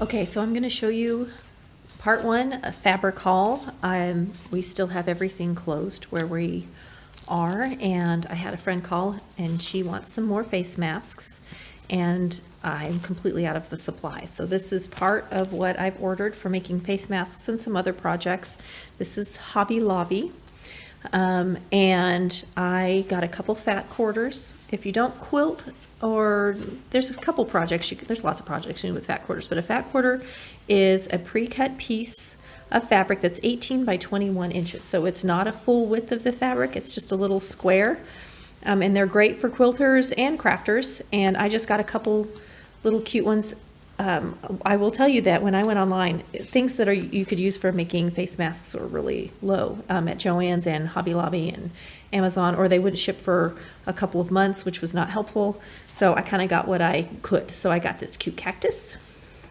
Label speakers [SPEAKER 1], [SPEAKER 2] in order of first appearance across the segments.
[SPEAKER 1] Okay, so I'm going to show you part one, a fabric haul. We still have everything closed where we are, and I had a friend call and she wants some more face masks, and I'm completely out of the supply. So this is part of what I've ordered for making face masks and some other projects. This is Hobby Lobby. And I got a couple fat quarters. If you don't quilt, or there's a couple projects, there's lots of projects you can do with fat quarters, but a fat quarter is a pre-cut piece of fabric that's 18 by 21 inches. So it's not a full width of the fabric, it's just a little square. And they're great for quilters and crafters. And I just got a couple little cute ones. I will tell you that when I went online, things that you could use for making face masks were really low at Joann's and Hobby Lobby and Amazon, or they wouldn't ship for a couple of months, which was not helpful. So I kind of got what I could. So I got this cute cactus.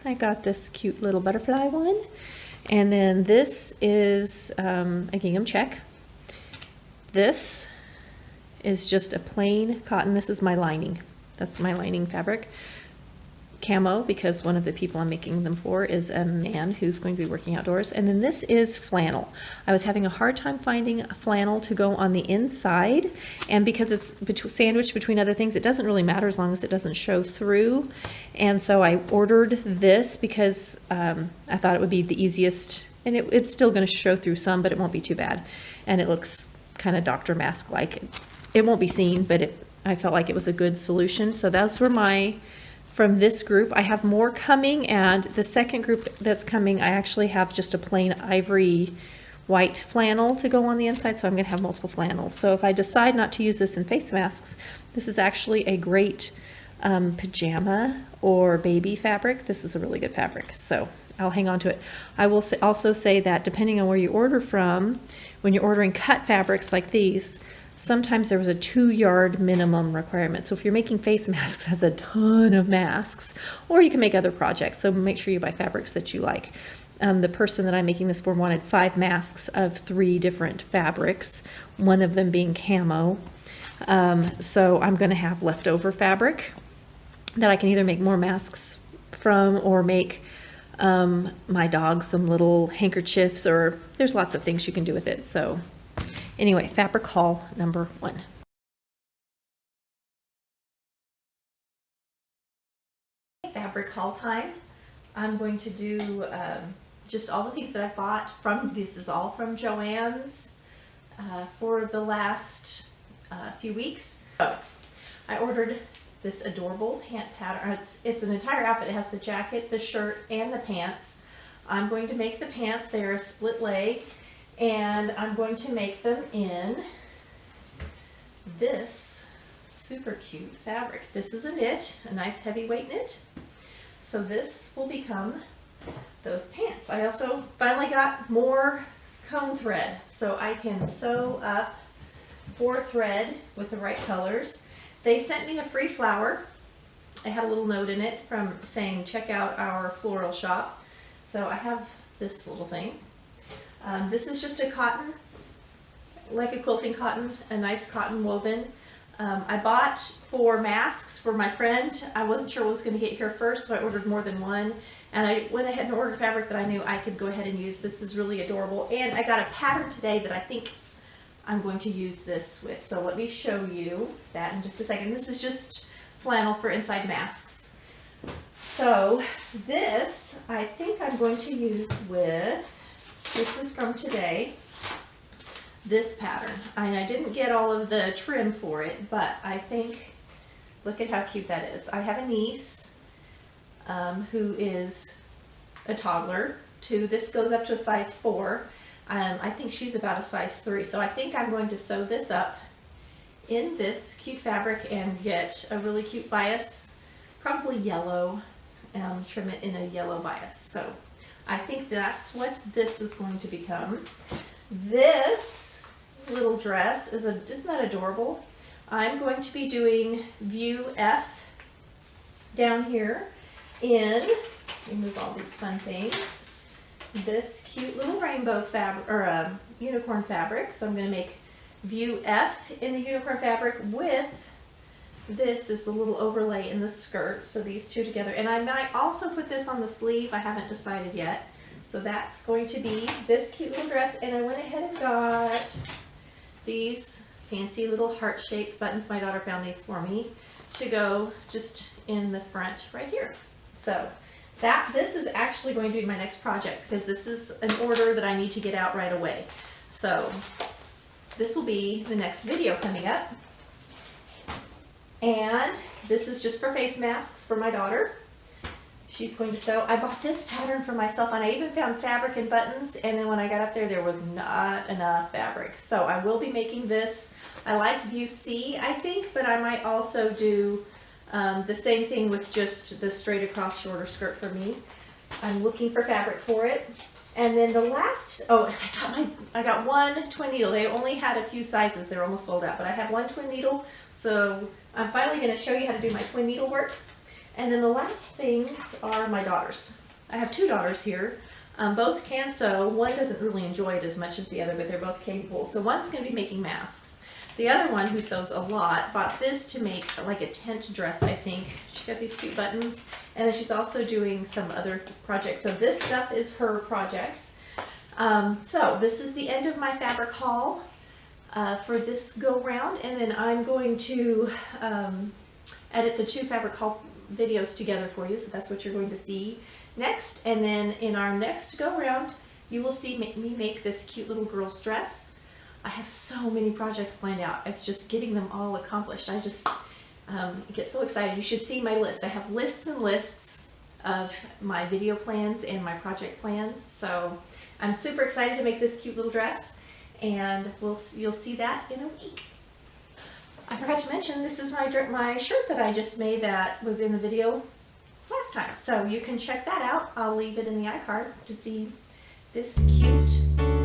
[SPEAKER 1] I got this cute little butterfly one. And then this is a gingham check. This is just a plain cotton. This is my lining. That's my lining fabric. Camo, because one of the people I'm making them for is a man who's going to be working outdoors. And then this is flannel. I was having a hard time finding a flannel to go on the inside, and because it's sandwiched between other things, it doesn't really matter as long as it doesn't show through. And so I ordered this because I thought it would be the easiest, and it's still going to show through some, but it won't be too bad. And it looks kind of Dr. Mask-like. It won't be seen, but I felt like it was a good solution. So those were from this group. I have more coming, and the second group that's coming, I actually have just a plain ivory white flannel to go on the inside, so I'm going to have multiple flannels. So if I decide not to use this in face masks, this is actually a great pajama or baby fabric. This is a really good fabric, so I'll hang on to it. I will also say that depending on where you order from, when you're ordering cut fabrics like these, sometimes there was a 2-yard minimum requirement. So if you're making face masks, has a ton of masks, or you can make other projects. So make sure you buy fabrics that you like. The person that I'm making this for wanted 5 masks of 3 different fabrics, one of them being camo. So I'm going to have leftover fabric that I can either make more masks from or make my dog some little handkerchiefs, or there's lots of things you can do with it. So anyway, fabric haul number 1. Fabric haul time. I'm going to do just all the things that I bought from, this is all from Joann's for the last few weeks. So I ordered this adorable pant pattern. It's an entire outfit. It has the jacket, the shirt, and the pants. I'm going to make the pants. They're a split leg. And I'm going to make them in this super cute fabric. This is a knit, a nice heavyweight knit. So this will become those pants. I also finally got more cone thread, so I can sew up 4 thread with the right colors. They sent me a free flower. I had a little note in it from saying, check out our floral shop. So I have this little thing. This is just a cotton, like a quilting cotton, a nice cotton woven. I bought 4 masks for my friend. I wasn't sure what was going to get here first, so I ordered more than one. And I went ahead and ordered fabric that I knew I could go ahead and use. This is really adorable. And I got a pattern today that I think I'm going to use this with. So let me show you that in just a second. This is just flannel for inside masks. So this, I think I'm going to use with, this is from today, this pattern. I didn't get all of the trim for it, but I think, look at how cute that is. I have a niece who is a toddler too. This goes up to a size 4. I think she's about a size 3. So I think I'm going to sew this up in this cute fabric and get a really cute bias, probably yellow, trim it in a yellow bias. So I think that's what this is going to become. This little dress isn't that adorable? I'm going to be doing view F down here in, remove all these fun things, this cute little rainbow fabric, or unicorn fabric. So I'm going to make view F in the unicorn fabric with this is the little overlay in the skirt, so these two together. And I might also put this on the sleeve, I haven't decided yet. So that's going to be this cute little dress, and I went ahead and got these fancy little heart-shaped buttons. My daughter found these for me to go just in the front right here. So this is actually going to be my next project because this is an order that I need to get out right away. So this will be the next video coming up. And this is just for face masks for my daughter. She's going to sew. I bought this pattern for myself, and I even found fabric and buttons, and then when I got up there was not enough fabric. So I will be making this. I like View C, I think, but I might also do the same thing with just the straight across shorter skirt for me. I'm looking for fabric for it. And then the last, I got one twin needle. They only had a few sizes. They're almost sold out, but I have one twin needle. So I'm finally going to show you how to do my twin needle work. And then the last things are my daughters. I have two daughters here. Both can sew. One doesn't really enjoy it as much as the other, but they're both capable. So one's going to be making masks. The other one, who sews a lot, bought this to make like a tent dress, I think. She got these cute buttons. And then she's also doing some other projects. So this stuff is her projects. So this is the end of my fabric haul for this go round. And then I'm going to edit the two fabric haul videos together for you. So that's what you're going to see next. And then in our next go round, you will see me make this cute little girl's dress. I have so many projects planned out. It's just getting them all accomplished. I just get so excited. You should see my list. I have lists and lists of my video plans and my project plans. So I'm super excited to make this cute little dress, and you'll see that in a week. I forgot to mention, this is my shirt that I just made that was in the video last time. So you can check that out. I'll leave it in the iCard to see this cute